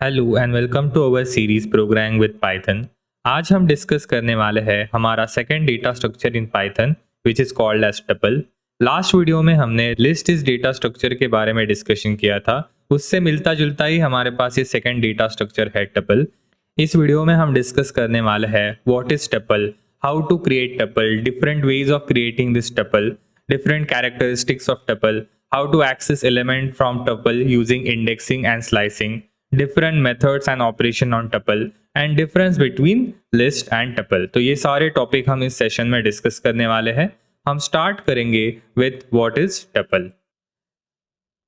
Hello and welcome to our series programming with Python. आज हम discuss करने वाले हैं हमारा second data structure in Python which is called as tuple. Last video में हमने लिस्ट इज डेटा स्ट्रक्चर के बारे में डिस्कशन किया था। उससे मिलता जुलता ही हमारे पास ये सेकंड डेटा स्ट्रक्चर है टपल। इस वीडियो में हम डिस्कस करने वाले हैं what is tuple, how to create tuple, different ways of creating this tuple, different characteristics of tuple, how to access element from tuple using indexing and slicing, different methods and operation on tuple, and difference between list and tuple। तो ये सारे topic हम इस session में discuss करने वाले हैं। हम स्टार्ट करेंगे विथ व्हाट इज टपल।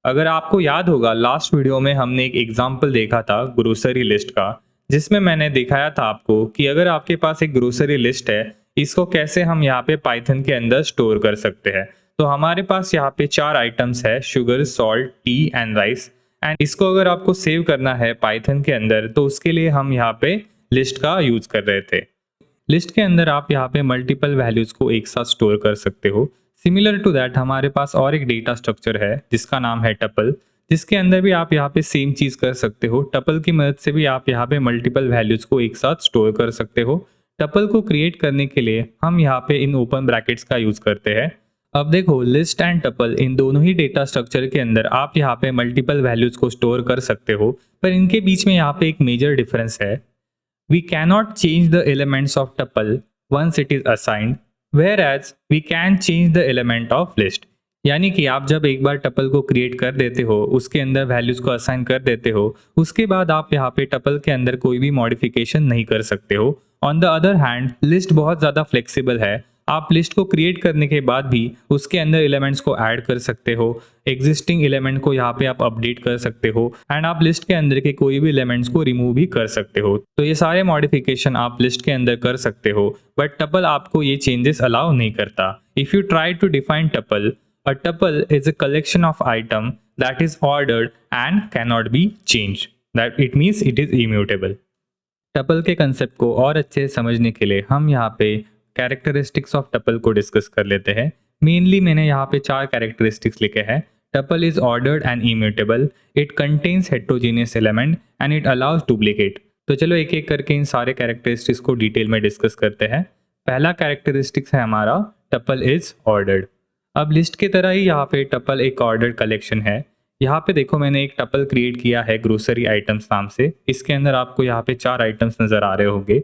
अगर आपको याद होगा लास्ट वीडियो में हमने एक एग्जांपल देखा था ग्रोसरी लिस्ट का, जिसमें मैंने दिखाया था आपको कि अगर आपके पास एक ग्रोसरी लिस्ट है, इसको कैसे हम यहाँ पे पाइथन के अंदर स्टोर कर सकते हैं। तो हमारे पास यहाँ पे 4 आइटम्स है, sugar, salt, T and rice. And इसको अगर आपको सेव करना है पाइथन के अंदर तो उसके लिए हम यहाँ पे लिस्ट का यूज कर रहे थे। लिस्ट के अंदर आप यहाँ पे मल्टीपल वैल्यूज को एक साथ स्टोर कर सकते हो। सिमिलर टू दैट हमारे पास और एक डेटा स्ट्रक्चर है जिसका नाम है टपल, जिसके अंदर भी आप यहाँ पे सेम चीज कर सकते हो। टपल की मदद से भी आप यहाँ पे मल्टीपल वैल्यूज को एक साथ स्टोर कर सकते हो। टपल को क्रिएट करने के लिए हम यहाँ पे इन ओपन ब्रैकेट्स का यूज करते हैं। अब देखो, लिस्ट एंड टपल इन दोनों ही डेटा स्ट्रक्चर के अंदर आप यहाँ पे मल्टीपल वैल्यूज को स्टोर कर सकते हो, पर इनके बीच में यहाँ पे एक मेजर डिफरेंस है। We cannot change the elements of tuple once it is assigned, whereas we can change the element of list। यानी कि आप जब एक बार टपल को क्रिएट कर देते हो, उसके अंदर वैल्यूज को असाइन कर देते हो, उसके बाद आप यहाँ पे टपल के अंदर कोई भी मॉडिफिकेशन नहीं कर सकते हो। On the other hand list बहुत ज़्यादा फ्लेक्सिबल है। आप लिस्ट को क्रिएट करने के बाद भी उसके अंदर एलिमेंट्स को ऐड कर सकते हो, एग्जिस्टिंग एलिमेंट को यहाँ पे आप अपडेट कर सकते हो, एंड आप लिस्ट के अंदर के कोई भी एलिमेंट्स को रिमूव भी कर सकते हो। तो ये सारे मॉडिफिकेशन आप लिस्ट के अंदर कर सकते हो, बट टपल आपको ये चेंजेस अलाउ नहीं करता। If you try to define tuple, a tuple is a collection of item that is ordered and cannot be changed, that it means it is immutable। Tuple के concept को और अच्छे से समझने के लिए हम यहाँ पे कैरेक्टरिस्टिक्स ऑफ टपल को डिस्कस कर लेते हैं। मेनली मैंने यहाँ पे 4 कैरेक्टरिस्टिक्स लिखे हैं। Tuple is ordered and immutable, it contains heterogeneous element and it allows duplicate. तो चलो एक एक करके इन सारे कैरेक्टरिस्टिक्स को डिटेल में डिस्कस करते हैं। पहला कैरेक्टरिस्टिक्स है हमारा टपल इज ऑर्डर्ड। अब लिस्ट की तरह ही यहाँ पे टपल एक ऑर्डर्ड कलेक्शन है। यहाँ पे देखो, मैंने एक टपल क्रिएट किया है ग्रोसरी आइटम्स नाम से। इसके अंदर आपको यहाँ पे 4 आइटम्स नजर आ रहे होंगे।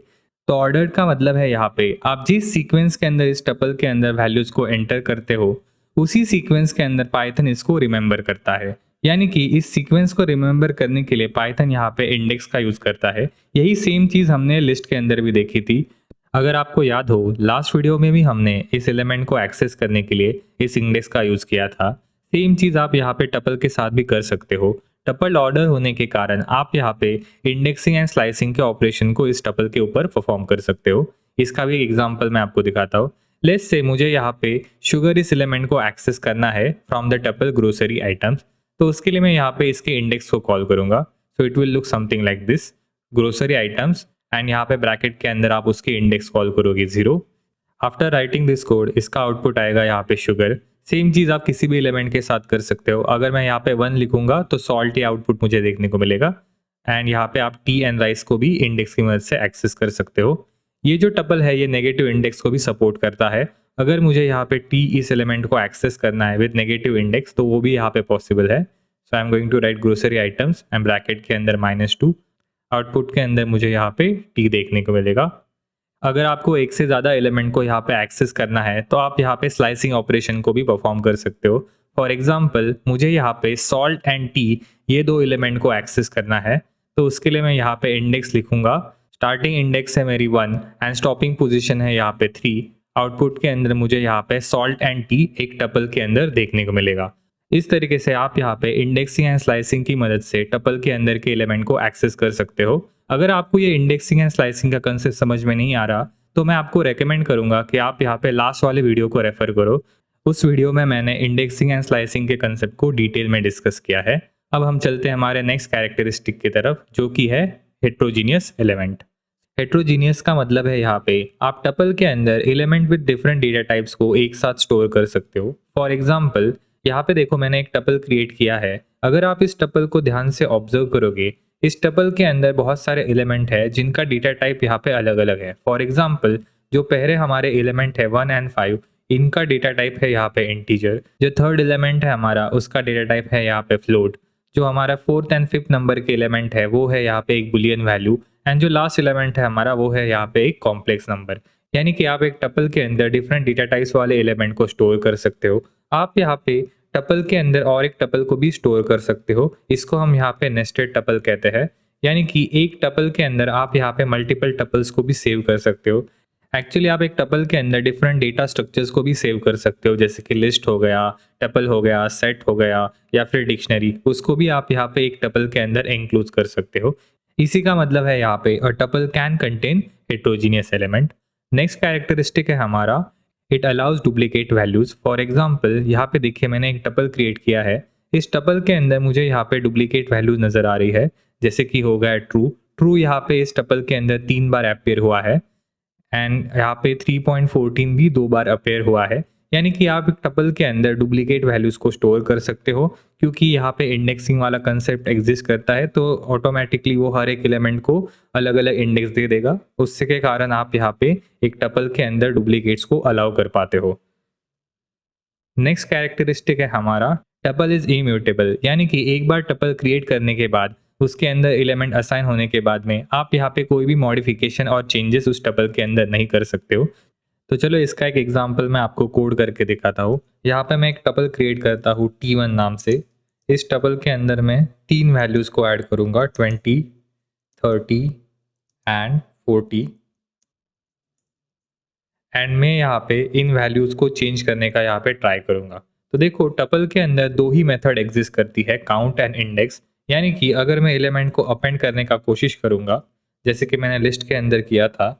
तो ऑर्डर्ड का मतलब है यहाँ पे आप जिस सीक्वेंस के अंदर इस टपल के अंदर वैल्यूज को एंटर करते हो, उसी सीक्वेंस के अंदर पाइथन इसको रिमेंबर करता है। यानी कि इस सीक्वेंस को रिमेंबर करने के लिए पाइथन यहाँ पे इंडेक्स का यूज करता है। यही सेम चीज हमने लिस्ट के अंदर भी देखी थी। अगर आपको याद हो, लास्ट वीडियो में भी हमने इस एलिमेंट को एक्सेस करने के लिए इस इंडेक्स का यूज किया था। सेम चीज आप यहाँ पे टपल के साथ भी कर सकते हो। टपल ऑर्डर होने के कारण आप यहाँ पे इंडेक्सिंग एंड स्लाइसिंग के ऑपरेशन को इस टपल के ऊपर परफॉर्म कर सकते हो। इसका भी एग्जांपल मैं आपको दिखाता हूँ। लेट्स से मुझे यहाँ पे शुगर इस एलिमेंट को एक्सेस करना है from the tuple grocery items. तो उसके लिए मैं यहाँ पे इसके इंडेक्स को कॉल करूंगा। So it will look something like this, grocery items, and यहाँ पे ब्रैकेट के अंदर आप उसके इंडेक्स कॉल करोगे 0। आफ्टर राइटिंग दिस कोड इसका आउटपुट आएगा यहाँ पे शुगर। सेम चीज आप किसी भी एलिमेंट के साथ कर सकते हो। अगर मैं यहाँ पे 1 लिखूंगा तो सॉल्ट ही आउटपुट मुझे देखने को मिलेगा। एंड यहाँ पे आप टी एंड राइस को भी इंडेक्स की मदद से एक्सेस कर सकते हो। ये जो टपल है ये नेगेटिव इंडेक्स को भी सपोर्ट करता है। अगर मुझे यहाँ पे टी इस एलिमेंट को एक्सेस करना है विद नेगेटिव इंडेक्स तो वो भी यहाँ पे पॉसिबल है। So I am going to write grocery items and bracket के अंदर -2। आउटपुट के अंदर मुझे यहाँ पे टी देखने को मिलेगा। अगर आपको एक से ज़्यादा एलिमेंट को यहाँ पे एक्सेस करना है तो आप यहाँ पे स्लाइसिंग ऑपरेशन को भी परफॉर्म कर सकते हो। फॉर एग्जांपल, मुझे यहाँ पे सॉल्ट एंड टी ये 2 एलिमेंट को एक्सेस करना है, तो उसके लिए मैं यहाँ पे इंडेक्स लिखूंगा। स्टार्टिंग इंडेक्स है मेरी 1 एंड स्टॉपिंग पोजिशन है यहाँ पे 3। आउटपुट के अंदर मुझे यहाँ पे सॉल्ट एंड टी एक टपल के अंदर देखने को मिलेगा। इस तरीके से आप यहाँ पे इंडेक्सिंग एंड स्लाइसिंग की मदद से टपल के अंदर के एलिमेंट को एक्सेस कर सकते हो। अगर आपको ये इंडेक्सिंग एंड स्लाइसिंग का कंसेप्ट समझ में नहीं आ रहा तो मैं आपको रेकमेंड करूंगा कि आप यहाँ पे लास्ट वाले वीडियो को रेफर करो। उस वीडियो में मैंने इंडेक्सिंग एंड स्लाइसिंग के कंसेप्ट को डिटेल में डिस्कस किया है। अब हम चलते हैं हमारे नेक्स्ट कैरेक्टरिस्टिक की तरफ, जो कि है हेट्रोजीनियस एलिमेंट। हेट्रोजीनियस का मतलब है यहाँ पे आप टपल के अंदर element with different data types को एक साथ स्टोर कर सकते हो। फॉर एग्जाम्पल, यहाँ पे देखो मैंने एक टपल क्रिएट किया है। अगर आप इस टपल को ध्यान से ऑब्जर्व करोगे, इस टपल के अंदर बहुत सारे एलिमेंट है जिनका डेटा टाइप यहाँ पे अलग अलग है। फॉर एग्जाम्पल जो पहले हमारे एलिमेंट है 1 एंड 5, इनका डेटा टाइप है यहाँ पे इंटीजर। जो थर्ड एलिमेंट है हमारा उसका डेटा टाइप है यहाँ पे फ्लोट। जो हमारा फोर्थ एंड फिफ्थ नंबर के एलिमेंट है वो है यहाँ पे एक बुलियन वैल्यू। एंड जो लास्ट एलिमेंट है हमारा वो है यहाँ पे एक कॉम्प्लेक्स नंबर। यानी कि आप एक टपल के अंदर डिफरेंट डेटा टाइप्स वाले एलिमेंट को स्टोर कर सकते हो। आप यहाँ पे टपल के अंदर और एक टपल को भी स्टोर कर सकते हो। इसको हम यहाँ पे नेस्टेड टपल कहते हैं। यानी कि एक टपल के अंदर आप यहाँ पे मल्टीपल टपल्स को भी सेव कर सकते हो। एक्चुअली आप एक टपल के अंदर डिफरेंट डेटा स्ट्रक्चर्स को भी सेव कर सकते हो, जैसे कि लिस्ट हो गया, टपल हो गया, सेट हो गया या फिर डिक्शनरी। उसको भी आप यहाँ पे एक टपल के अंदर इंक्लूड कर सकते हो। इसी का मतलब है यहाँ पे a tuple can contain heterogeneous element. Next characteristic है हमारा it allows duplicate values. For example यहाँ पे देखिए मैंने एक टपल क्रिएट किया है। इस टपल के अंदर मुझे यहाँ पे डुप्लीकेट वैल्यूज नजर आ रही है, जैसे कि हो गया ट्रू। ट्रू यहाँ पे इस टपल के अंदर 3 बार अपेयर हुआ है एंड यहाँ पे 3.14 भी 2 बार अपेयर हुआ है। यानी कि आप एक टपल के अंदर डुप्लीकेट वैल्यूज को स्टोर कर सकते हो, क्योंकि यहाँ पे इंडेक्सिंग वाला कंसेप्ट एग्जिस्ट करता है, तो ऑटोमेटिकली वो हर एक एलिमेंट को अलग अलग इंडेक्स दे देगा। उससे के कारण आप यहाँ पे एक टपल के अंदर डुप्लीकेट्स को अलाउ कर पाते हो। नेक्स्ट कैरेक्टरिस्टिक है हमारा टपल इज इम्यूटेबल। यानी कि एक बार टपल क्रिएट करने के बाद उसके अंदर एलिमेंट असाइन होने के बाद में आप यहाँ पे कोई भी मॉडिफिकेशन और चेंजेस उस टपल के अंदर नहीं कर सकते हो। तो चलो इसका एक एग्जांपल मैं आपको कोड करके दिखाता हूँ। यहाँ पे मैं एक टपल क्रिएट करता हूँ T1 नाम से। इस टपल के अंदर मैं 3 वैल्यूज़ को ऐड करूँगा, 20, 30 एंड 40। एंड मैं यहाँ पे इन वैल्यूज़ को चेंज करने का यहाँ पे ट्राई करूँगा। तो देखो टपल के अंदर 2 ही मेथड एग्जिस्ट करती है, काउंट एंड इंडेक्स। यानी कि अगर मैं एलिमेंट को अपेंड करने का कोशिश करूँगा, जैसे कि मैंने लिस्ट के अंदर किया था,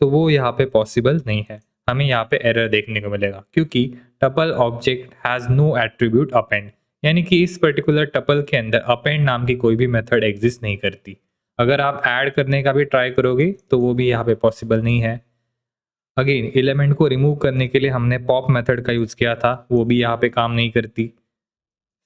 तो वो यहाँ पे पॉसिबल नहीं है। हमें यहाँ पे एरर देखने को मिलेगा, क्योंकि tuple object has no attribute append. यानी कि इस पर्टिकुलर टपल के अंदर अपेंड नाम की कोई भी मेथड एग्जिस्ट नहीं करती। अगर आप ऐड करने का भी ट्राई करोगे तो वो भी यहाँ पे पॉसिबल नहीं है। अगेन एलिमेंट को रिमूव करने के लिए हमने पॉप मेथड का यूज़ किया था, वो भी यहाँ पे काम नहीं करती।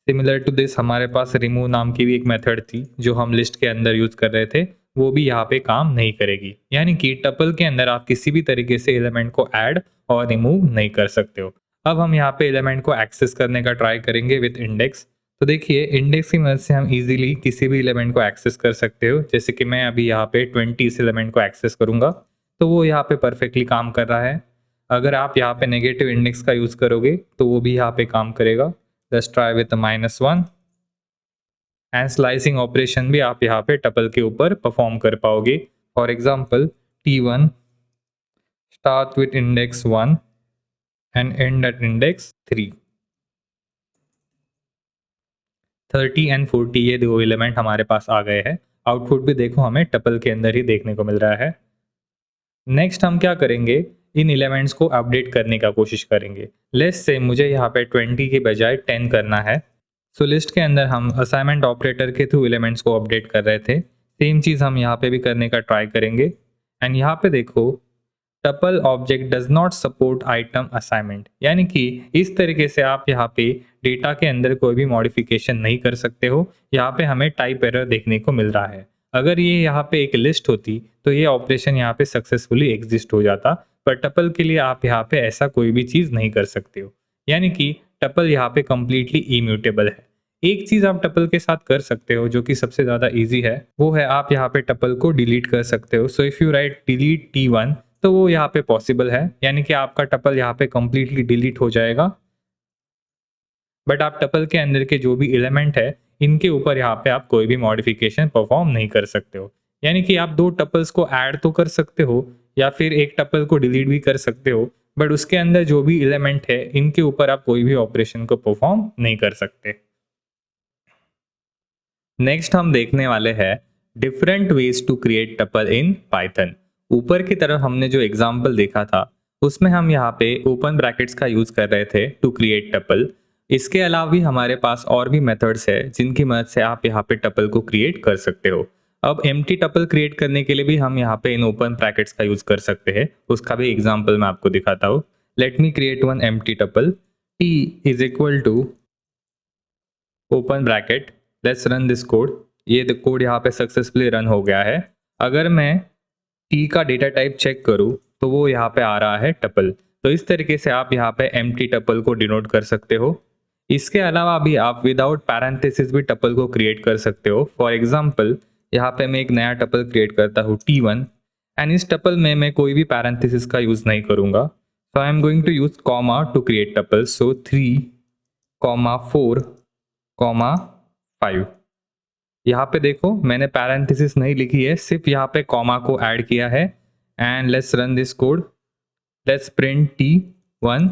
सिमिलर टू दिस हमारे पास रिमूव नाम की भी एक मेथड थी जो हम लिस्ट के अंदर यूज़ कर रहे थे, वो भी यहाँ पे काम नहीं करेगी। यानी कि टपल के अंदर आप किसी भी तरीके से एलिमेंट को ऐड और रिमूव नहीं कर सकते हो। अब हम यहाँ पे एलिमेंट को एक्सेस करने का ट्राई करेंगे विथ इंडेक्स। तो देखिए इंडेक्स की मदद से हम इजीली किसी भी एलिमेंट को एक्सेस कर सकते हो। जैसे कि मैं अभी यहाँ पे 20 इस एलिमेंट को एक्सेस करूँगा, तो वो यहाँ पे परफेक्टली काम कर रहा है। अगर आप यहाँ पे नेगेटिव इंडेक्स का यूज़ करोगे तो वो भी यहाँ पे काम करेगा। Let's try with -1। And slicing operation भी आप यहाँ पे टपल के ऊपर परफॉर्म कर पाओगे। For example T1 start with index 1 and end at index 3। 30 and 40 ये 2 एलिमेंट हमारे पास आ गए हैं। आउटपुट भी देखो हमें टपल के अंदर ही देखने को मिल रहा है। नेक्स्ट हम क्या करेंगे, इन एलिमेंट्स को अपडेट करने का कोशिश करेंगे। लेट्स से मुझे यहाँ पे 20 के बजाय 10 करना है। सो लिस्ट के अंदर हम असाइनमेंट ऑपरेटर के थ्रू एलिमेंट्स को अपडेट कर रहे थे। सेम चीज़ हम यहाँ पे भी करने का ट्राई करेंगे। एंड यहाँ पे देखो tuple object does not support item assignment. यानी कि इस तरीके से आप यहाँ पे डेटा के अंदर कोई भी मॉडिफिकेशन नहीं कर सकते हो। यहाँ पे हमें टाइप एरर देखने को मिल रहा है। अगर ये यहाँ पे एक लिस्ट होती तो ये ऑपरेशन यहाँ पे सक्सेसफुली एग्जिस्ट हो जाता, पर टपल के लिए आप यहाँ पे ऐसा कोई भी चीज़ नहीं कर सकते हो। यानी कि टपल यहाँ पे कम्प्लीटली इम्यूटेबल है। एक चीज़ आप टपल के साथ कर सकते हो जो कि सबसे ज़्यादा ईजी है, वो है आप यहाँ पे टपल को डिलीट कर सकते हो। So if you right delete T1 तो वो यहाँ पे पॉसिबल है, यानी कि आपका टपल यहाँ पे कम्प्लीटली डिलीट हो जाएगा। बट आप टपल के अंदर के जो भी एलिमेंट है इनके ऊपर यहाँ पे आप कोई भी मॉडिफिकेशन परफॉर्म नहीं कर सकते हो। यानी कि आप 2 टपल्स को ऐड तो कर सकते हो या फिर एक टपल को डिलीट भी कर सकते हो, बट उसके अंदर जो भी एलिमेंट है इनके ऊपर आप कोई भी ऑपरेशन को परफॉर्म नहीं कर सकते। नेक्स्ट हम देखने वाले हैं different ways to create tuple in Python. ऊपर की तरफ हमने जो एग्जाम्पल देखा था उसमें हम यहाँ पे ओपन ब्रैकेट्स का यूज कर रहे थे टू क्रिएट टपल। इसके अलावा भी हमारे पास और भी मेथड्स है जिनकी मदद से आप यहाँ पे टपल को क्रिएट कर सकते हो। अब एम्प्टी टपल क्रिएट करने के लिए भी हम यहाँ पे इन ओपन ब्रैकेट्स का यूज कर सकते हैं। उसका भी एग्जाम्पल मैं आपको दिखाता हूँ। Let me create one empty tuple. T is equal to open bracket, let's run this code. ये कोड यहाँ पे सक्सेसफुली रन हो गया है। अगर मैं टी का डेटा टाइप चेक करूँ तो वो यहाँ पे आ रहा है टपल। तो इस तरीके से आप यहाँ पे एम्प्टी टपल को डिनोट कर सकते हो। इसके अलावा भी आप विदाउट पैरेंथेसिस भी टपल को क्रिएट कर सकते हो। फॉर एग्जाम्पल यहाँ पे मैं एक नया टपल क्रिएट करता हूँ T1 एंड इस टपल में मैं कोई भी पैरेंथेसिस का यूज नहीं करूंगा। So I am going to use comma to create tuple. So 3, 4, 5। यहाँ पे देखो मैंने पैरेंथेसिस नहीं लिखी है, सिर्फ यहाँ पे कॉमा को ऐड किया है। And let's run this code. Let's print T1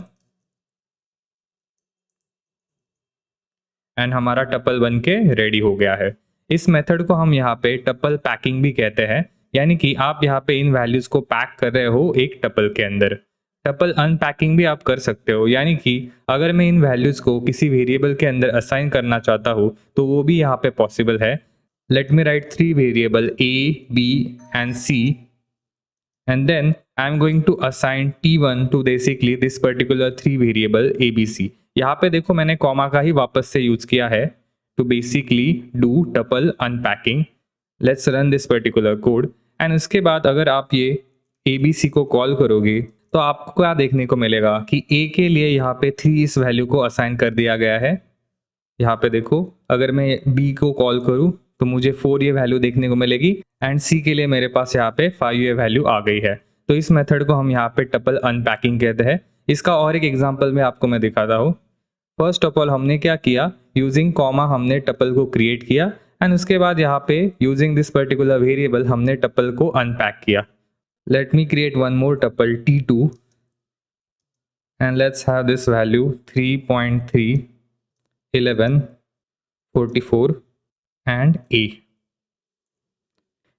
and हमारा टपल बन के रेडी हो गया है। इस मेथड को हम यहाँ पे टपल पैकिंग भी कहते हैं, यानी कि आप यहाँ पे इन वैल्यूज को पैक कर रहे हो एक टपल के अंदर। टपल अनपैकिंग भी आप कर सकते हो, यानी कि अगर मैं इन वैल्यूज को किसी वेरिएबल के अंदर असाइन करना चाहता हूँ तो वो भी यहाँ पे पॉसिबल है। Let me right 3 variable A, B and C and then I'm going to assign T1 to basically this particular 3 variable ABC। यहाँ पे देखो मैंने कॉमा का ही वापस से यूज किया है to basically do tuple unpacking। Let's run this particular code and उसके बाद अगर आप ये ABC को कॉल करोगे तो आपको क्या देखने को मिलेगा कि A के लिए यहाँ पे 3 इस वैल्यू को असाइन कर दिया गया है। यहाँ पे देखो अगर मैं B को कॉल करूँ तो मुझे 4 ये वैल्यू देखने को मिलेगी एंड C के लिए मेरे पास यहाँ पे 5 ये वैल्यू आ गई है। तो इस मेथड को हम यहाँ पे टपल अनपैकिंग कहते हैं। इसका और एक एग्जांपल में आपको मैं दिखाता हूँ। फर्स्ट ऑफ ऑल हमने क्या किया, यूजिंग कॉमा हमने टपल को क्रिएट किया एंड उसके बाद यहाँ पे यूजिंग दिस पर्टिकुलर वेरिएबल हमने टपल को अनपैक किया। Late me create one more tuple T2 and let's have this value 3.3, 11, 44 and A।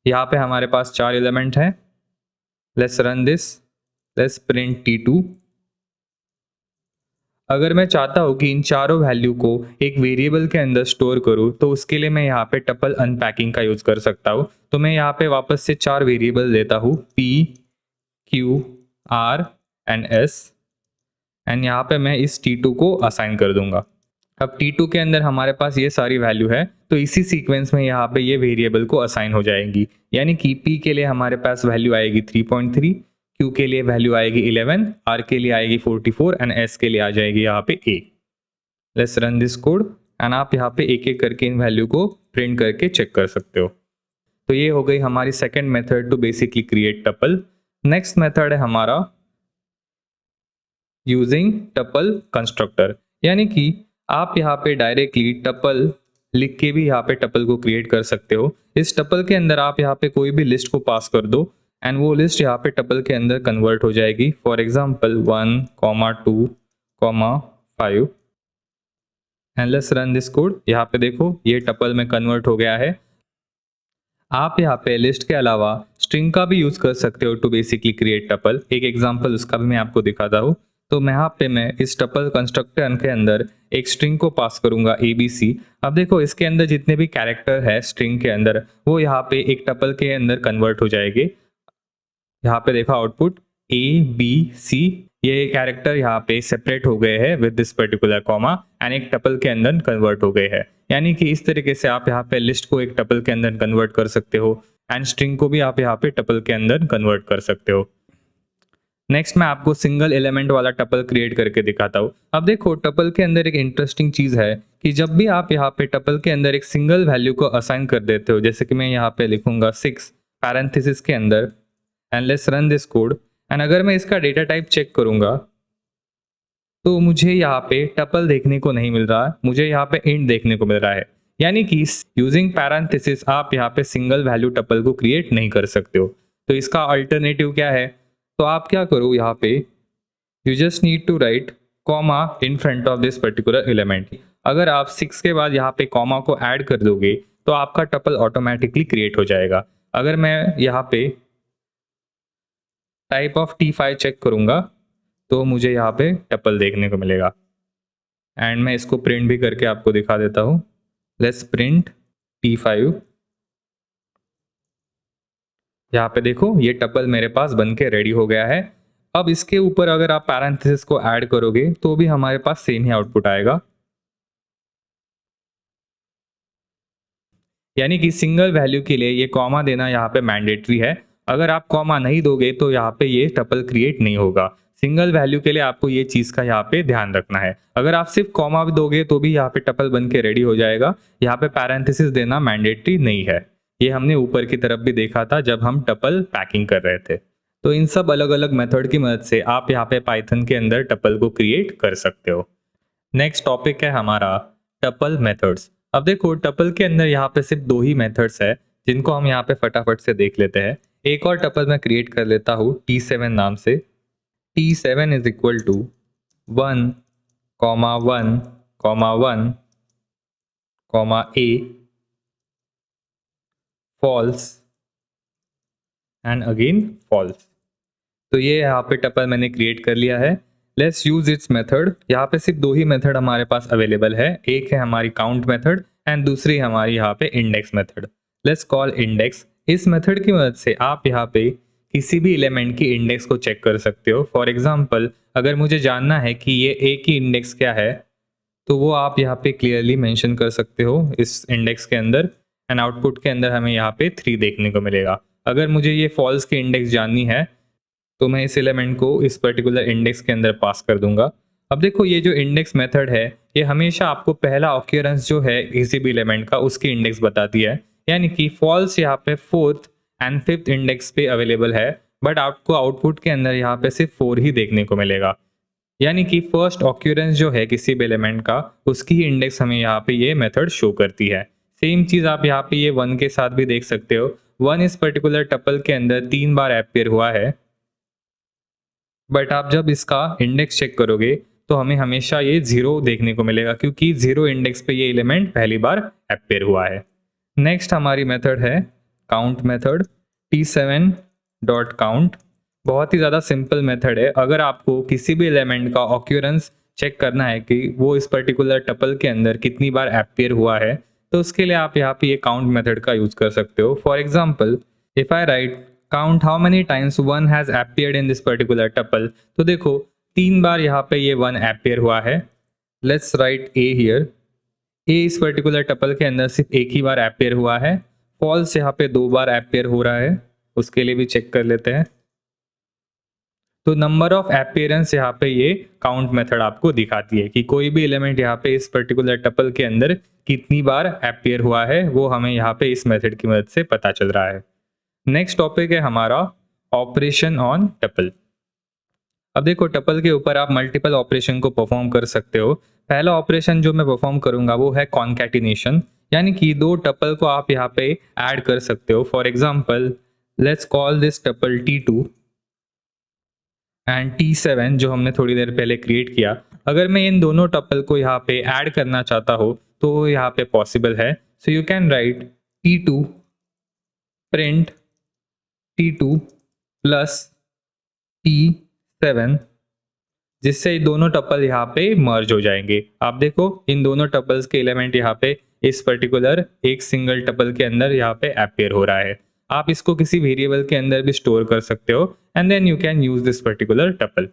यहाँ पे हमारे पास 4 एलिमेंट हैं। Let's run this. Let's print T2। अगर मैं चाहता हूँ कि इन चारों वैल्यू को एक वेरिएबल के अंदर स्टोर करूँ तो उसके लिए मैं यहाँ पे टपल अनपैकिंग का यूज कर सकता हूँ। तो मैं यहाँ पे वापस से 4 वेरिएबल लेता हूँ P, Q, R and S and यहाँ पे मैं इस T2 को असाइन कर दूंगा। अब T2 के अंदर हमारे पास ये सारी वैल्यू है तो इसी सीक्वेंस में यहाँ पे ये वेरिएबल को असाइन हो जाएंगी, यानी कि P के लिए हमारे पास वैल्यू आएगी 3.3, Q के लिए वैल्यू आएगी 11, R के लिए आएगी 44 एंड S के लिए आ जाएगी यहाँ पे A। Let's run this code and आप यहाँ पे एक एक करके इन वैल्यू को प्रिंट करके चेक कर सकते हो। तो ये हो गई हमारी second method to basically create tuple. Next method है हमारा यूजिंग टपल कंस्ट्रक्टर, यानी कि आप यहाँ पे डायरेक्टली टपल लिख के भी यहाँ पे टपल को क्रिएट कर सकते हो। इस टपल के अंदर आप यहाँ पे कोई भी लिस्ट को पास कर दो एंड वो लिस्ट यहाँ पे टपल के अंदर कन्वर्ट हो जाएगी। For example 1, 2, 5 and let's run this code. यहाँ पे देखो ये टपल में कन्वर्ट हो गया है। आप यहाँ पे लिस्ट के अलावा स्ट्रिंग का भी यूज कर सकते हो टू बेसिकली क्रिएट टपल। एक एग्जांपल उसका भी मैं आपको दिखाता हूँ। तो यहाँ पे मैं इस टपल कंस्ट्रक्टर के अंदर एक स्ट्रिंग को पास करूंगा ABC। अब देखो इसके अंदर जितने भी कैरेक्टर है स्ट्रिंग के अंदर वो यहाँ पे एक टपल के अंदर कन्वर्ट हो जाएंगे। यहाँ पे देखा आउटपुट ABC, ये कैरेक्टर यहाँ पे सेपरेट हो गए हैं with this particular comma and एक टपल के अंदर कन्वर्ट हो गए हैं। यानी कि इस तरीके से आप यहाँ पे लिस्ट को एक टपल के अंदर कन्वर्ट कर सकते हो एंड स्ट्रिंग को भी आप यहाँ पे टपल के अंदर कन्वर्ट कर सकते हो। नेक्स्ट मैं आपको सिंगल एलिमेंट वाला टपल क्रिएट करके दिखाता हूँ। अब देखो टपल के अंदर एक इंटरेस्टिंग चीज है कि जब भी आप यहाँ पे टपल के अंदर एक सिंगल वैल्यू को असाइन कर देते हो, जैसे कि मैं यहाँ पे लिखूंगा 6 पैरेंथेसिस के अंदर and let's run this code and अगर मैं इसका डेटा टाइप चेक करूंगा तो मुझे यहाँ पे टपल देखने को नहीं मिल रहा, मुझे यहाँ पे इंट देखने को मिल रहा है। यानी कि यूजिंग पैरेंथेसिस आप यहाँ पे सिंगल वैल्यू टपल को क्रिएट नहीं कर सकते हो। तो इसका अल्टरनेटिव क्या है, तो आप क्या करो यहाँ पे you just need to write comma in front of this particular element. अगर आप 6 के बाद यहाँ पे कॉमा को ऐड कर दोगे तो आपका टपल ऑटोमेटिकली क्रिएट हो जाएगा। अगर मैं यहाँ पे टाइप ऑफ T5 चेक करूंगा तो मुझे यहाँ पे टपल देखने को मिलेगा एंड मैं इसको प्रिंट भी करके आपको दिखा देता हूँ। Let's print T5। यहाँ पे देखो ये टपल मेरे पास बन के रेडी हो गया है। अब इसके ऊपर अगर आप पैरेंथेसिस को ऐड करोगे तो भी हमारे पास सेम ही आउटपुट आएगा। यानी कि सिंगल वैल्यू के लिए ये कॉमा देना यहाँ पे मैंडेटरी है। अगर आप कॉमा नहीं दोगे तो यहाँ पे ये टपल क्रिएट नहीं होगा। सिंगल वैल्यू के लिए आपको ये चीज़ का यहाँ पे ध्यान रखना है। अगर आप सिर्फ कॉमा भी दोगे तो भी यहाँ पे टपल बन के रेडी हो जाएगा। यहाँ पे पैरेंथेसिस देना मैंडेटरी नहीं है। ये हमने ऊपर की तरफ भी देखा था जब हम टपल पैकिंग कर रहे थे। तो इन सब अलग अलग मेथड की मदद से आप यहाँ पे पाइथन के अंदर टपल को क्रिएट कर सकते हो। नेक्स्ट टॉपिक है हमारा टपल मेथड्स। अब देखो टपल के अंदर यहाँ पे सिर्फ 2 ही मेथड्स है जिनको हम यहाँ पे फटाफट से देख लेते हैं। एक और टपल मैं क्रिएट कर लेता हूँ T7 नाम से। T7 is equal to 1, 1, 1, A, false and again false. तो ये यहाँ पे टपल मैंने क्रिएट कर लिया है। Let's use it's method. यहाँ पे सिर्फ 2 ही मेथड हमारे पास अवेलेबल है। एक है हमारी काउंट मेथड एंड दूसरी हमारी यहाँ पे index method. Let's call index. इस मेथड की मदद से आप यहाँ पे किसी भी एलिमेंट की इंडेक्स को चेक कर सकते हो। फॉर एग्जाम्पल अगर मुझे जानना है कि ये ए की इंडेक्स क्या है तो वो आप यहाँ पे क्लियरली मेंशन कर सकते हो इस इंडेक्स के अंदर एंड आउटपुट के अंदर हमें यहाँ पे 3 देखने को मिलेगा। अगर मुझे ये फॉल्स की इंडेक्स जाननी है तो मैं इस एलिमेंट को इस पर्टिकुलर इंडेक्स के अंदर पास कर दूंगा। अब देखो ये जो इंडेक्स मेथड है ये हमेशा आपको पहला ऑक्यूरेंस जो है किसी भी एलिमेंट का उसकी इंडेक्स बताती है। यानी कि फॉल्स यहाँ पे 4th एंड 5th इंडेक्स पे अवेलेबल है बट आपको आउटपुट के अंदर यहाँ पे सिर्फ 4 ही देखने को मिलेगा। यानी कि फर्स्ट ऑक्यूरेंस जो है किसी भी एलिमेंट का उसकी ही इंडेक्स हमें यहाँ पे ये मेथड शो करती है। सेम चीज़ आप यहाँ पे ये 1 के साथ भी देख सकते हो। 1 इस पर्टिकुलर टपल के अंदर 3 बार अपीयर हुआ है बट आप जब इसका इंडेक्स चेक करोगे तो हमें हमेशा ये 0 देखने को मिलेगा क्योंकि 0 इंडेक्स पे ये एलिमेंट पहली बार अपीयर हुआ है। नेक्स्ट हमारी मेथड है काउंट मेथड। T7.count बहुत ही ज़्यादा सिंपल मेथड है। अगर आपको किसी भी एलिमेंट का ऑक्यूरेंस चेक करना है कि वो इस पर्टिकुलर टपल के अंदर कितनी बार अपीयर हुआ है तो उसके लिए आप यहाँ पे ये काउंट मेथड का यूज़ कर सकते हो। For example if I right count how many times 1 has appeared in this particular tuple, तो देखो 3 बार यहाँ पे ये 1 अपीयर हुआ है। Let's write A here. A इस पर्टिकुलर टपल के अंदर सिर्फ एक ही बार अपीयर हुआ है। फॉल्स यहाँ पे 2 बार अपीयर हो रहा है, उसके लिए भी चेक कर लेते हैं। तो नंबर ऑफ अपीयरेंस यहाँ पे ये काउंट मेथड आपको दिखाती है कि कोई भी एलिमेंट यहाँ पे इस पर्टिकुलर टपल के अंदर कितनी बार अपीयर हुआ है वो हमें यहाँ पे इस मेथड की मदद से पता चल रहा है। नेक्स्ट टॉपिक है हमारा ऑपरेशन ऑन टपल। अब देखो टपल के ऊपर आप मल्टीपल ऑपरेशन को परफॉर्म कर सकते हो। पहला ऑपरेशन जो मैं परफॉर्म करूंगा वो है कॉन्कैटिनेशन, यानी कि 2 टपल को आप यहाँ पे ऐड कर सकते हो। For example let's call this tuple T2 and T7 जो हमने थोड़ी देर पहले क्रिएट किया। अगर मैं इन दोनों टपल को यहाँ पे ऐड करना चाहता हूँ तो यहाँ पे पॉसिबल है। So you can write T2 print T2 plus T7 जिससे दोनों टपल यहाँ पे मर्ज हो जाएंगे। आप देखो इन दोनों टपल्स के एलिमेंट यहाँ पे इस पर्टिकुलर एक सिंगल टपल के अंदर यहाँ पे अपीयर हो रहा है। आप इसको किसी वेरिएबल के अंदर भी स्टोर कर सकते हो and then you can use this particular tuple.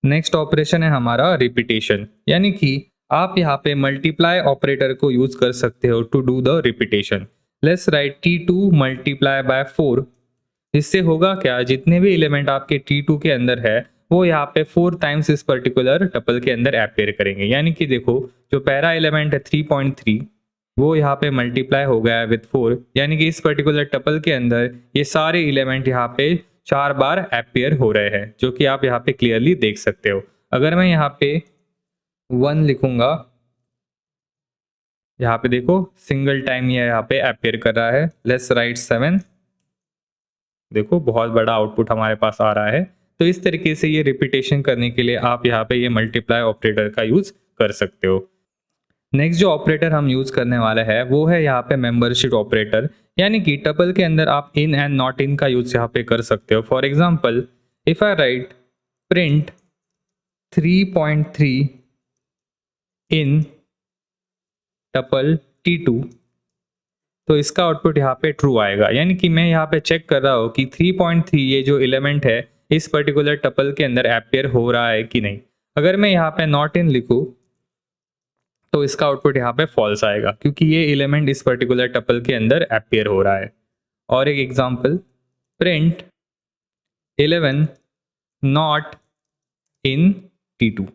Next operation है हमारा रिपीटेशन, यानी कि आप यहाँ पे मल्टीप्लाई ऑपरेटर को यूज कर सकते हो to do the repetition. Let's write T2 multiply by 4। इससे होगा क्या, जितने भी एलिमेंट आपके T2 के अंदर है वो यहाँ पे 4 टाइम्स इस पर्टिकुलर टपल के अंदर अपीयर करेंगे। यानी कि देखो जो पहला एलिमेंट है 3.3 वो यहाँ पे मल्टीप्लाई हो गया है विथ 4, यानी कि इस पर्टिकुलर टपल के अंदर ये सारे एलिमेंट यहाँ पे 4 बार अपीयर हो रहे हैं, जो कि आप यहाँ पे क्लियरली देख सकते हो। अगर मैं यहाँ पे 1 लिखूंगा, यहाँ पे देखो सिंगल टाइम ये यहाँ पे अपीयर कर रहा है। Let's right 7। देखो बहुत बड़ा आउटपुट हमारे पास आ रहा है। तो इस तरीके से ये रिपीटेशन करने के लिए आप यहाँ पे ये मल्टीप्लाई ऑपरेटर का यूज कर सकते हो। नेक्स्ट जो ऑपरेटर हम यूज करने वाले हैं वो है यहाँ पे मेंबरशिप ऑपरेटर, यानी कि टपल के अंदर आप इन एंड नॉट इन का यूज यहाँ पे कर सकते हो। For example if I right print 3.3 in tuple T2 तो इसका आउटपुट यहाँ पे ट्रू आएगा। यानी कि मैं यहाँ पे चेक कर रहा हूँ कि 3.3 ये जो एलिमेंट है इस पर्टिकुलर टपल के अंदर अपीयर हो रहा है कि नहीं। अगर मैं यहाँ पे नॉट इन लिखूँ तो इसका आउटपुट यहाँ पे फॉल्स आएगा क्योंकि ये एलिमेंट इस पर्टिकुलर टपल के अंदर अपीयर हो रहा है। और एक example, print 11 not in T2।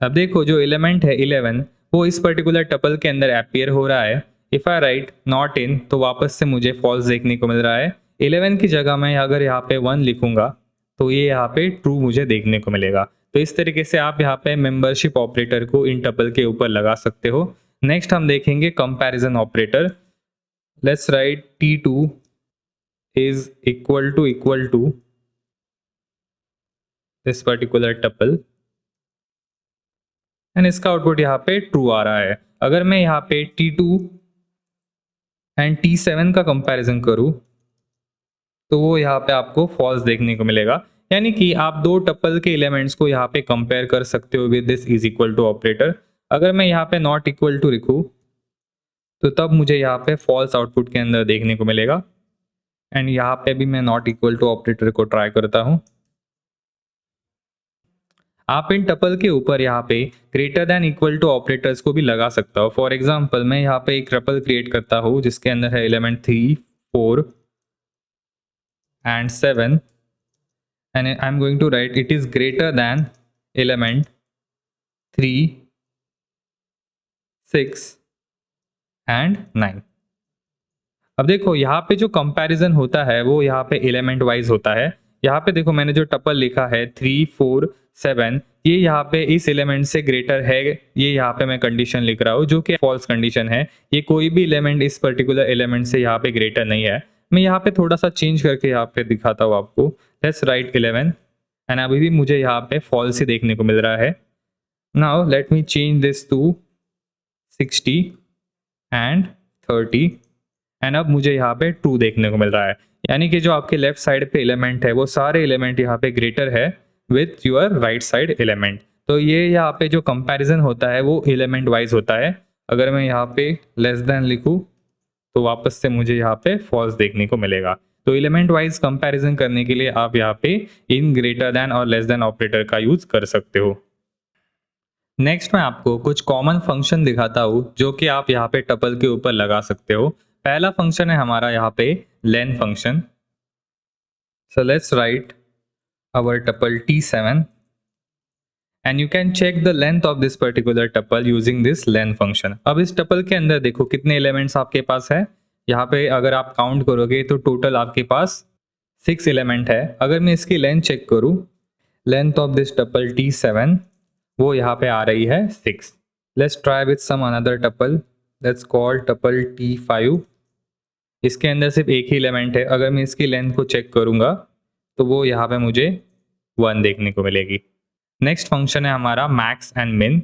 अब देखो जो एलिमेंट है 11 वो इस पर्टिकुलर टपल के अंदर अपीयर हो रहा है। If I right not in तो वापस से मुझे फॉल्स देखने को मिल रहा है। 11 की जगह मैं अगर यहाँ पे 1 लिखूंगा तो ये यहाँ पे ट्रू मुझे देखने को मिलेगा। तो इस तरीके से आप यहाँ पे मेंबरशिप ऑपरेटर को इन टपल के ऊपर लगा सकते हो। नेक्स्ट हम देखेंगे comparison operator. Let's write T2 is equal to this particular tuple and इसका आउटपुट यहाँ पे ट्रू आ रहा है। अगर मैं यहाँ पे T2 एंड T7 का कंपैरिजन करूँ तो वो यहाँ पे आपको फॉल्स देखने को मिलेगा। यानी कि आप दो टपल के एलिमेंट्स को यहाँ पे कंपेयर कर सकते हो with this is equal to operator. अगर मैं यहाँ पे नॉट इक्वल टू लिखूँ तो तब मुझे यहाँ पे फॉल्स आउटपुट के अंदर देखने को मिलेगा। एंड यहाँ पे भी मैं नॉट इक्वल टू ऑपरेटर को ट्राई करता हूँ। आप इन टपल के ऊपर यहाँ पे greater than equal to operators को भी लगा सकता हो। फॉर एग्जाम्पल मैं यहाँ पे एक टपल क्रिएट करता हूँ जिसके अंदर है element 3, 4 and 7 and I'm going to write it is greater than element 3, 6 and 9। अब देखो यहाँ पे जो कंपैरिजन होता है वो यहाँ पे एलिमेंट वाइज होता है। यहाँ पे देखो मैंने जो टपल लिखा है 3, 4, 7 ये यहाँ पे इस एलिमेंट से ग्रेटर है, ये यहाँ पे मैं कंडीशन लिख रहा हूँ जो कि फॉल्स कंडीशन है। ये कोई भी एलिमेंट इस पर्टिकुलर एलिमेंट से यहाँ पे ग्रेटर नहीं है। मैं यहाँ पे थोड़ा सा चेंज करके यहाँ पे दिखाता हूँ आपको। लेट्स राइट 11 एंड अभी भी मुझे यहाँ पे फॉल्स ही देखने को मिल रहा है। Now let me change this to 60 and 30 and अब मुझे यहाँ पे ट्रू देखने को मिल रहा है। यानी कि जो आपके लेफ्ट साइड पे एलिमेंट है वो सारे एलिमेंट यहाँ पे ग्रेटर है with your right side element. तो ये यहाँ पे जो कंपैरिजन होता है वो एलिमेंट वाइज होता है। अगर मैं यहाँ पे लेस देन लिखूँ तो वापस से मुझे यहाँ पे फॉल्स देखने को मिलेगा। तो एलिमेंट वाइज कंपैरिजन करने के लिए आप यहाँ पे इन ग्रेटर देन और लेस देन ऑपरेटर का यूज कर सकते हो। नेक्स्ट मैं आपको कुछ कॉमन फंक्शन दिखाता हूँ जो कि आप यहाँ पे टपल के ऊपर लगा सकते हो। पहला फंक्शन है हमारा यहाँ पे len function. So let's write our tuple T7 and you can check the length of this particular tuple using this len function। अब इस टपल के अंदर देखो कितने एलिमेंट्स आपके पास है। यहाँ पे अगर आप काउंट करोगे तो टोटल आपके पास 6 एलिमेंट है। अगर मैं इसकी लेंथ चेक करूँ, length of this tuple T7 वो यहाँ पे आ रही है 6। Let's try with some another tuple, let's call tuple T5। इसके अंदर सिर्फ एक ही एलिमेंट है। अगर मैं इसकी लेंथ को चेक करूँगा तो वो यहाँ पे मुझे 1 देखने को मिलेगी। नेक्स्ट फंक्शन है हमारा मैक्स एंड मिन।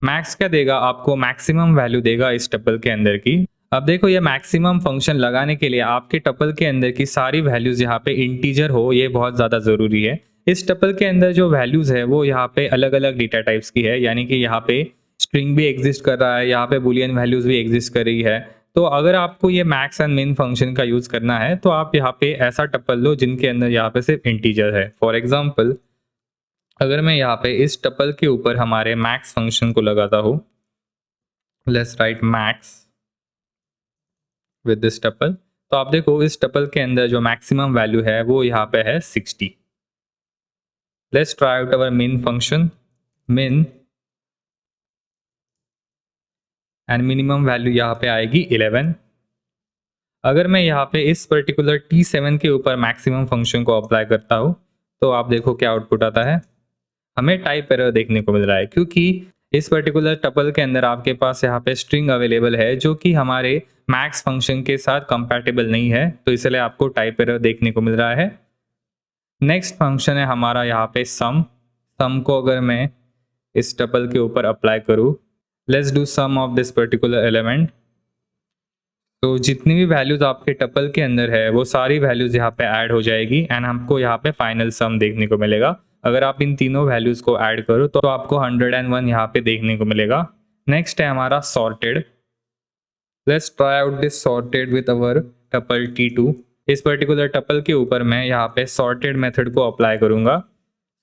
मैक्स क्या देगा, आपको मैक्सिमम वैल्यू देगा इस टपल के अंदर की। अब देखो ये मैक्सिमम फंक्शन लगाने के लिए आपके टपल के अंदर की सारी वैल्यूज यहाँ पे इंटीजर हो, ये बहुत ज़्यादा ज़रूरी है। इस टपल के अंदर जो वैल्यूज है वो यहाँ पे अलग अलग डेटा टाइप्स की है। यानी कि यहाँ पे स्ट्रिंग भी एग्जिस्ट कर रहा है, यहाँ पे बुलियन वैल्यूज भी एग्जिस्ट कर रही है। तो अगर आपको ये मैक्स एंड मिन फंक्शन का यूज करना है तो आप यहाँ पे ऐसा टपल लो जिनके अंदर यहाँ पे सिर्फ इंटीजर है। फॉर एग्जाम्पल अगर मैं यहाँ पे इस टपल के ऊपर हमारे मैक्स फंक्शन को लगाता हूँ, let's write max with this tuple, तो आप देखो इस टपल के अंदर जो मैक्सिमम वैल्यू है वो यहाँ पे है 60। लेट्स ट्राई आउट अवर मिन फंक्शन, मिन एंड मिनिमम वैल्यू यहाँ पे आएगी 11। अगर मैं यहाँ पे इस पर्टिकुलर T7 के ऊपर मैक्सिमम फंक्शन को अप्लाई करता हूँ तो आप देखो क्या आउटपुट आता है। हमें टाइप एरर देखने को मिल रहा है क्योंकि इस पर्टिकुलर टपल के अंदर आपके पास यहाँ पे स्ट्रिंग अवेलेबल है जो कि हमारे मैक्स फंक्शन के साथ कंपैटिबल नहीं है, तो इसलिए आपको टाइप एरर देखने को मिल रहा है। नेक्स्ट फंक्शन है हमारा यहाँ पे सम। सम को अगर मैं इस टपल के ऊपर अप्लाई करूँ, let's do sum of this particular element. तो जितनी भी वैल्यूज आपके टपल के अंदर है वो सारी वैल्यूज यहाँ पे ऐड हो जाएगी एंड हमको यहाँ पे फाइनल सम देखने को मिलेगा। अगर आप इन तीनों वैल्यूज को ऐड करो तो आपको 101 यहाँ पे देखने को मिलेगा। नेक्स्ट है हमारा sorted. Let's try out this sorted with our tuple T2। इस पर्टिकुलर टपल के ऊपर मैं यहाँ पे सॉर्टेड मेथड को अप्लाई करूंगा।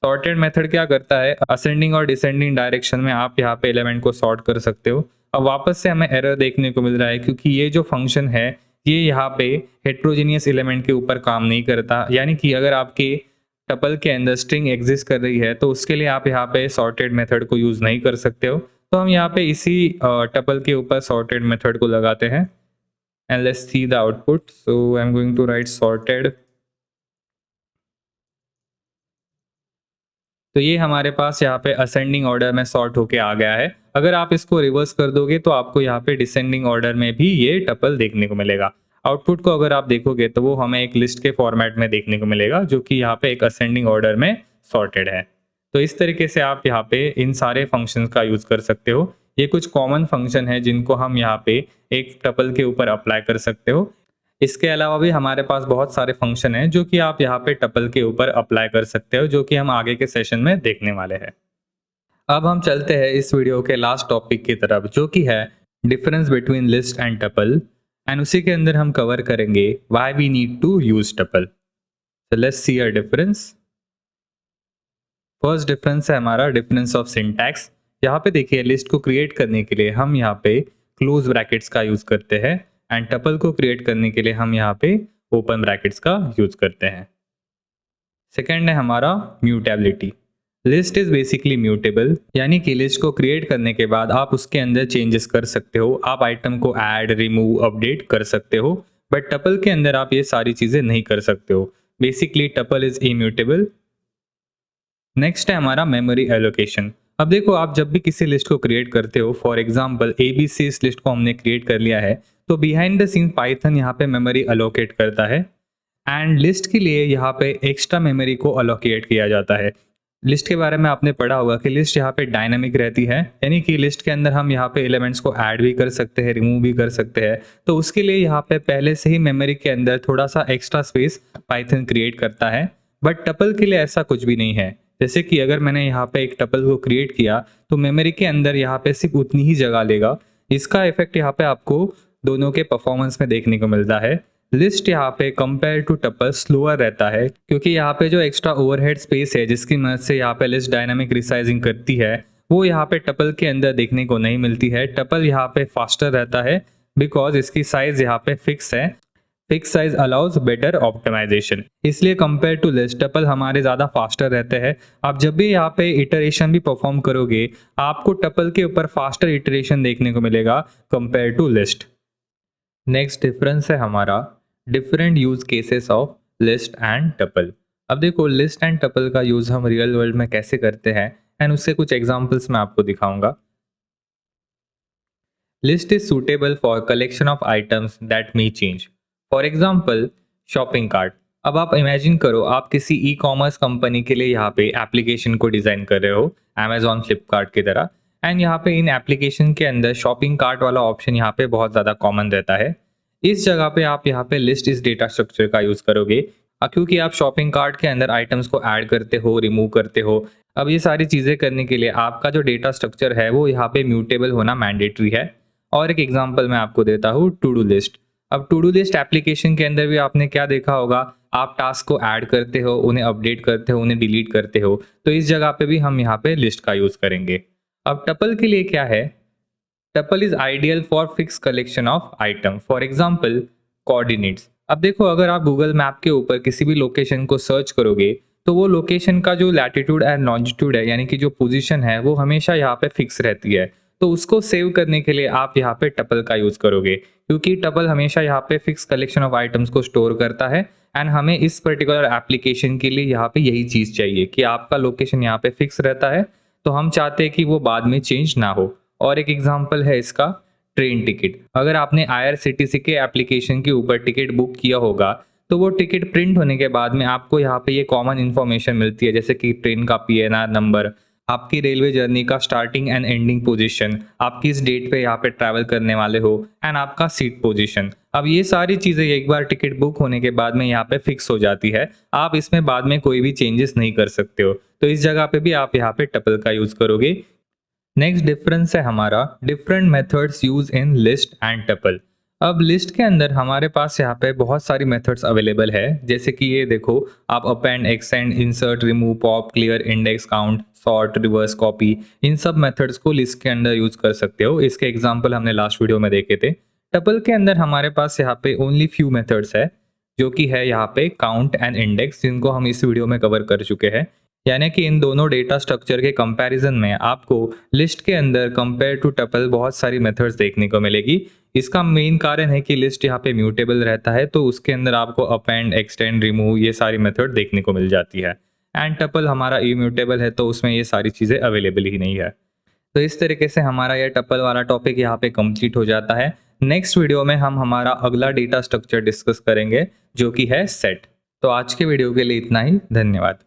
सॉर्टेड मेथड क्या करता है, असेंडिंग और डिसेंडिंग डायरेक्शन में आप यहाँ पे एलिमेंट को सॉर्ट कर सकते हो। अब वापस से हमें एरर देखने को मिल रहा है क्योंकि ये जो फंक्शन है ये यहाँ पे हेट्रोजीनियस एलिमेंट के ऊपर काम नहीं करता, यानी कि अगर आपके टपल के अंदर स्ट्रिंग एग्जिस्ट कर रही है तो उसके लिए आप यहाँ पे सॉर्टेड मेथड को यूज नहीं कर सकते हो। तो हम यहाँ पे इसी टपल के ऊपर सॉर्टेड मेथड को लगाते हैं and let's see the output. So I am going to write sorted. तो ये हमारे पास यहाँ पे असेंडिंग ऑर्डर में सॉर्ट होके आ गया है। अगर आप इसको रिवर्स कर दोगे तो आपको यहाँ पे डिसेंडिंग ऑर्डर में भी ये टपल देखने को मिलेगा। आउटपुट को अगर आप देखोगे तो वो हमें एक लिस्ट के फॉर्मेट में देखने को मिलेगा जो कि यहाँ पे एक असेंडिंग ऑर्डर में सॉर्टेड है। तो इस तरीके से आप यहाँ पे इन सारे फंक्शंस का यूज कर सकते हो। ये कुछ कॉमन फंक्शन है जिनको हम यहाँ पे एक टपल के ऊपर अप्लाई कर सकते हो। इसके अलावा भी हमारे पास बहुत सारे फंक्शन हैं जो कि आप यहाँ पे टपल के ऊपर अप्लाई कर सकते हो, जो कि हम आगे के सेशन में देखने वाले हैं। अब हम चलते हैं इस वीडियो के लास्ट टॉपिक की तरफ जो कि है difference between list and tuple, and उसी के अंदर हम कवर करेंगे why we need to use tuple. So let's see a difference. First difference है हमारा डिफरेंस ऑफ सिंटैक्स। यहाँ पे देखिए लिस्ट को क्रिएट करने के लिए हम यहाँ पे क्लोज ब्रैकेट्स का यूज करते हैं एंड टपल को क्रिएट करने के लिए हम यहाँ पे ओपन ब्रैकेट्स का यूज करते हैं। सेकेंड है हमारा mutability. List is basically mutable, यानी कि लिस्ट को क्रिएट करने के बाद आप उसके अंदर चेंजेस कर सकते हो, आप आइटम को ऐड, रिमूव, अपडेट कर सकते हो। बट टपल के अंदर आप ये सारी चीजें नहीं कर सकते हो। Basically tuple is immutable. Next है हमारा मेमोरी एलोकेशन। अब देखो आप जब भी किसी लिस्ट को क्रिएट करते हो, फॉर एग्जांपल ABC इस लिस्ट को हमने क्रिएट कर लिया है, तो बिहाइंड द सीन पाइथन यहाँ पे मेमोरी अलोकेट करता है एंड लिस्ट के लिए यहाँ पे एक्स्ट्रा मेमोरी को अलोकेट किया जाता है। लिस्ट के बारे में आपने पढ़ा होगा कि लिस्ट यहाँ पे डायनामिक रहती है, यानी कि लिस्ट के अंदर हम यहाँ पे एलिमेंट्स को ऐड भी कर सकते हैं, रिमूव भी कर सकते हैं। तो उसके लिए यहाँ पे पहले से ही मेमोरी के अंदर थोड़ा सा एक्स्ट्रा स्पेस पाइथन क्रिएट करता है। बट टपल के लिए ऐसा कुछ भी नहीं है। जैसे कि अगर मैंने यहाँ पे एक टपल को क्रिएट किया तो मेमोरी के अंदर यहाँ पे सिर्फ उतनी ही जगह लेगा। इसका इफेक्ट यहाँ पे आपको दोनों के परफॉर्मेंस में देखने को मिलता है। लिस्ट यहाँ पे कंपेयर टू टपल स्लोअर रहता है क्योंकि यहाँ पे जो एक्स्ट्रा ओवरहेड स्पेस है जिसकी मदद से यहाँ पे लिस्ट डायनामिक रिसाइजिंग करती है वो यहाँ पे टपल के अंदर देखने को नहीं मिलती है। टपल यहाँ पे फास्टर रहता है बिकॉज इसकी साइज यहाँ पे फिक्स है। Fix size allows better optimisation, इसलिए कंपेयर टू लिस्ट टपल हमारे ज़्यादा फास्टर रहते हैं। आप जब भी यहाँ पे इटरेशन भी परफॉर्म करोगे आपको टपल के ऊपर फास्टर इटरेशन देखने को मिलेगा compare to list. Next difference है हमारा different use cases of list and tuple. अब देखो लिस्ट एंड टपल का यूज हम रियल वर्ल्ड में कैसे करते हैं एंड उससे कुछ एग्जांपल्स मैं आपको दिखाऊंगा। List is suitable for collection of items that may change. For example shopping cart. अब आप इमेजिन करो आप किसी ई कॉमर्स कंपनी के लिए यहाँ पे एप्लीकेशन को डिज़ाइन कर रहे हो अमेजॉन, फ्लिपकार्ट की तरह, एंड यहाँ पे इन एप्लीकेशन के अंदर शॉपिंग कार्ट वाला ऑप्शन यहाँ पे बहुत ज़्यादा कॉमन रहता है। इस जगह पे आप यहाँ पे लिस्ट इस डेटा स्ट्रक्चर का यूज़ करोगे क्योंकि आप शॉपिंग कार्ट के अंदर आइटम्स को ऐड करते हो, रिमूव करते हो। अब ये सारी चीज़ें करने के लिए आपका जो डेटा स्ट्रक्चर है वो यहाँ पे म्यूटेबल होना मैंडेटरी है। और एक एग्जाम्पल मैं आपको देता हूँ, टू डू लिस्ट। अब टू डू लिस्ट एप्लीकेशन के अंदर भी आपने क्या देखा होगा, आप टास्क को ऐड करते हो, उन्हें अपडेट करते हो, उन्हें डिलीट करते हो। तो इस जगह पे भी हम यहाँ पे लिस्ट का यूज करेंगे। अब टपल के लिए क्या है, tuple is ideal for fix collection of item. For example coordinates. अब देखो अगर आप गूगल मैप के ऊपर किसी भी लोकेशन को सर्च करोगे तो वो लोकेशन का जो लैटिट्यूड एंड लॉन्जिट्यूड है, यानी कि जो पोजीशन है, वो हमेशा यहाँ पे फिक्स रहती है। तो उसको सेव करने के लिए आप यहाँ पे टपल का यूज करोगे क्योंकि टपल हमेशा यहाँ पे फिक्स कलेक्शन ऑफ आइटम्स को स्टोर करता है एंड हमें इस पर्टिकुलर एप्लीकेशन के लिए यहाँ पे यही चीज चाहिए कि आपका लोकेशन यहाँ पे फिक्स रहता है, तो हम चाहते हैं कि वो बाद में चेंज ना हो। और एक एग्जाम्पल है इसका ट्रेन टिकट। अगर आपने IRCTC के एप्लीकेशन के ऊपर टिकट बुक किया होगा तो वो टिकट प्रिंट होने के बाद में आपको यहाँ पे ये कॉमन इन्फॉर्मेशन मिलती है, जैसे कि ट्रेन का PNR नंबर, आपकी रेलवे जर्नी का स्टार्टिंग एंड एंडिंग पोजीशन, आप किस डेट पे यहाँ पे ट्रैवल करने वाले हो, एंड आपका सीट पोजीशन। अब ये सारी चीज़ें एक बार टिकट बुक होने के बाद में यहाँ पे फिक्स हो जाती है, आप इसमें बाद में कोई भी चेंजेस नहीं कर सकते हो। तो इस जगह पे भी आप यहाँ पे टपल का यूज़ करोगे। नेक्स्ट डिफरेंस है हमारा different methods use in list and tuple. अब लिस्ट के अंदर हमारे पास यहाँ पे बहुत सारी मेथड्स अवेलेबल है, जैसे कि ये देखो, आप append, extend, insert, remove, pop, clear, index, count, sort, reverse, copy, इन सब मेथड्स को लिस्ट के अंदर यूज कर सकते हो। इसके एग्जांपल हमने लास्ट वीडियो में देखे थे। टपल के अंदर हमारे पास यहाँ पे ओनली फ्यू मेथड्स है, जो कि है यहाँ पे काउंट एंड इंडेक्स, जिनको हम इस वीडियो में कवर कर चुके हैं। यानी कि इन दोनों डेटा स्ट्रक्चर के कंपैरिजन में आपको लिस्ट के अंदर कंपेयर टू टपल बहुत सारी मेथड्स देखने को मिलेगी। इसका मेन कारण है कि लिस्ट यहाँ पे म्यूटेबल रहता है, तो उसके अंदर आपको अपेंड, एक्सटेंड, रिमूव ये सारी मेथड देखने को मिल जाती है। एंड टपल हमारा इम्यूटेबल है, तो उसमें ये सारी चीज़ें अवेलेबल ही नहीं है। तो इस तरीके से हमारा ये टपल वाला टॉपिक यहाँ पे कंप्लीट हो जाता है। नेक्स्ट वीडियो में हम हमारा अगला डेटा स्ट्रक्चर डिस्कस करेंगे, जो कि है सेट। तो आज के वीडियो के लिए इतना ही। धन्यवाद।